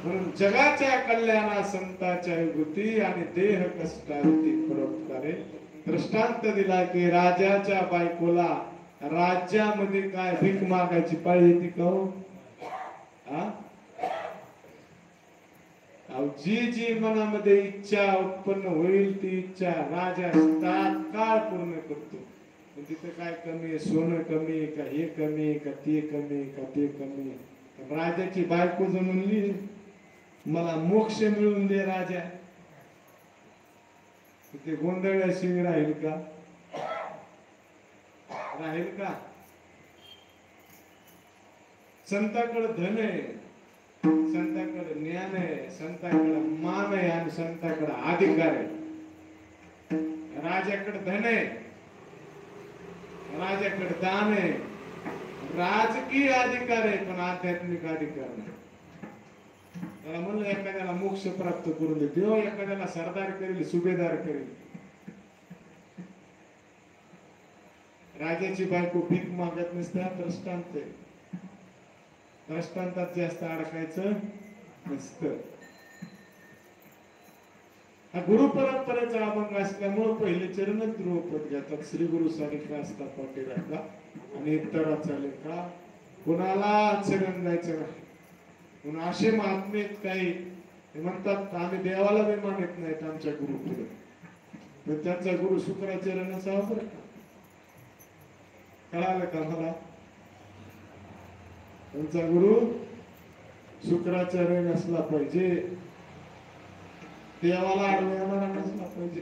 म्हणून जगाच्या कल्याणा संताच्या विभूती आणि देह कष्टावरती परोपकारे दृष्टांत दिला की राजाच्या बायकोला राज्यामध्ये काय भीक मागायची पाळी येते का हो? जी जी मनामध्ये इच्छा उत्पन्न होईल ती इच्छा राजा तात्काळ पूर्ण करतो. तिथे काय कमी आहे? सोनं कमी का हे कमी का ते कमी का ते कमी? राजाची बायको जर म्हणली मला मोक्ष मिळून दे राजा, ते गोंधळल्याशिवाय राहील का? राहील का? संताकडे धन आहे, संताकडे ज्ञान आहे, संताकडे मान आहे आणि संताकडे अधिकार आहे. राजाकडे धन आहे, राजाकडे दान आहे, राजकीय अधिकार आहे, पण आध्यात्मिक अधिकार नाही. त्याला म्हणलं एखाद्याला मोक्ष प्राप्त करून दे, देव एखाद्याला सरदार करेल, सुभेदार करेल. राजाची बायको भीक मागत नसते, दृष्टांत आहे. दृष्टांतात जास्त अडकायचं नसतं. हा गुरु परंपरेचा अभंग असल्यामुळे पहिले चरणच ध्रुवपद घेतात. श्री गुरु सारिका असता पाटीराका आणि इतराचा लेखा कुणाला चरण द्यायचं नाही. म्हणून असे महात्मे काही म्हणतात आम्ही देवाला बी मानत नाहीत आमच्या गुरु पुढे, पण त्यांचा गुरु शुक्राचार्याचा वापर कळालं का मला? त्यांचा गुरु शुक्राचार्य नसला पाहिजे, देवाला आडवणारा नसला पाहिजे.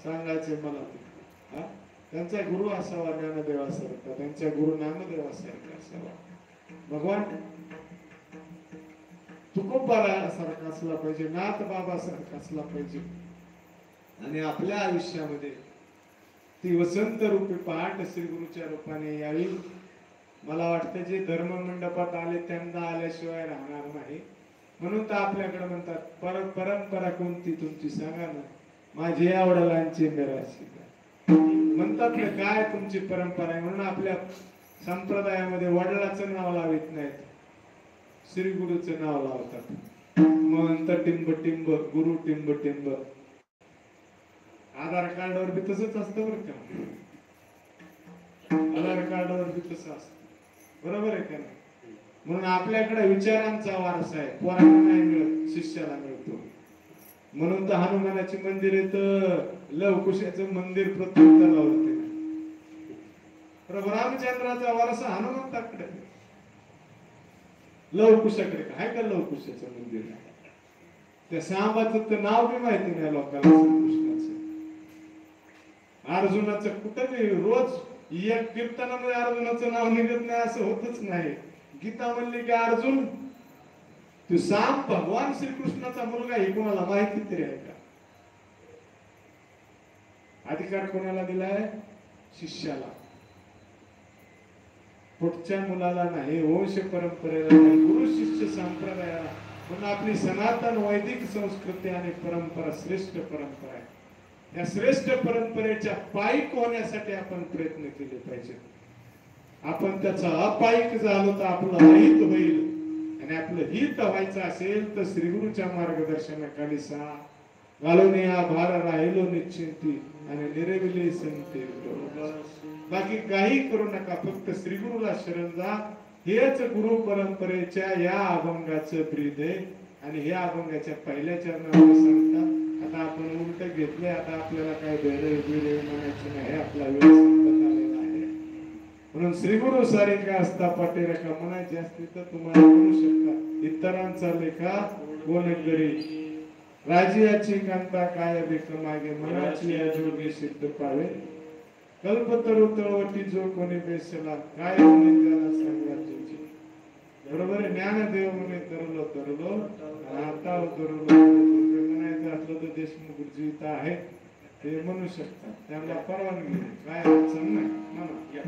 सांगायचे मला ते त्यांचा गुरु असावा ज्ञानदेवासारखा, त्यांचा गुरु नामदेवासारखा असावा, भगवान तुकोबासारखा असला पाहिजे, नाथ बाबासारखा असला पाहिजे. आणि आपल्या आयुष्यामध्ये ती वसंत रूपी पहाट श्री गुरुच्या रूपाने यावी. मला वाटतं जे धर्म मंडपात आले त्यांना आल्याशिवाय राहणार नाही. म्हणून तर आपल्याकडे म्हणतात परंपरा कोणती तुमची सांगा ना, माझी आवडलांची मेराशी म्हणतात ना, काय तुमची परंपरा आहे? म्हणून आपल्या संप्रदायामध्ये वडिलाचं नाव लावित नाहीत, श्री गुरुचं नाव लावतात. महंत टिंब टिंब, गुरु टिंब टिंब. आधार कार्डवर बी तसंच असतं बरं का, आधार कार्डवर बी तसं असतं, बरोबर आहे का नाही? म्हणून आपल्याकडे विचारांचा वारसा आहे, पोरांना नाही मिळत, शिष्याला मिळतो. म्हणून तर हनुमानाची मंदिर आहे, तर लवकुशाचं मंदिर प्रथम लावते. प्रभू रामचंद्राचा वारसा हनुमंताकडे, लवकुशाकडे काय का लवकुशाचं मंदिर? त्या सांबाचं तर नाव बी माहिती नाही लोकांना. श्रीकृष्णाचं, अर्जुनाचं कुठं बी रोज एक कीर्तनामध्ये अर्जुनाचं नाव निघत नाही असं होतच नाही. गीता म्हणली की अर्जुन तू सांब भगवान श्रीकृष्णाचा मुलगा हे कोणाला माहिती तरी आहे का? अधिकार कोणाला दिलाय? शिष्याला, पुढच्या मुलाला नाही, वंश परंपरेला नाही, गुरु शिष्य संप्रदायाला. म्हणून आपली सनातन वैदिक संस्कृती आणि परंपरा श्रेष्ठ परंपरा आहे. या श्रेष्ठ परंपरेच्या पायीक होण्यासाठी आपण प्रयत्न केले पाहिजे. आपण त्याचा अपायिक झालो तर आपलं अहित होईल, आणि आपलं हित व्हायचं असेल तर श्री गुरुच्या मार्गदर्शनाखाली घालून या भार राहिलो निश्चिंती आणि निरविले संते. बाकी काही करू नका, फक्त श्री गुरुला शरण जा. हेच गुरु परंपरेच्या या अभंगाचं ब्रीद आहे. आणि ह्या अभंगाच्या पहिल्या चरणामध्ये सांगतात. आता आपण उलट घेतले, आता आपल्याला काय बेरे म्हणायचं नाही, आपला वेळ संपत आलेला आहे. म्हणून श्री गुरु सारिका असता पाटीराका म्हणायचे असते तर तुम्हाला म्हणू शकता. इतरांचा लेखा कोण करी, राजियाची कांता काय बेक मागे, मनाची या जोगी सिद्ध पावे. कल्पतरू तळवटी जो कोणी बेसला, काय म्हणे त्याला सांगा तुझी. बरोबर आहे, ज्ञानदेव म्हणे तरलो तरलो आता उतरलो. म्हणायचं असलं तर देशमुख गुरुजी इथं आहे, ते म्हणू शकतात, त्यांना परवानगी काय अडचण नाही. म्हणा या.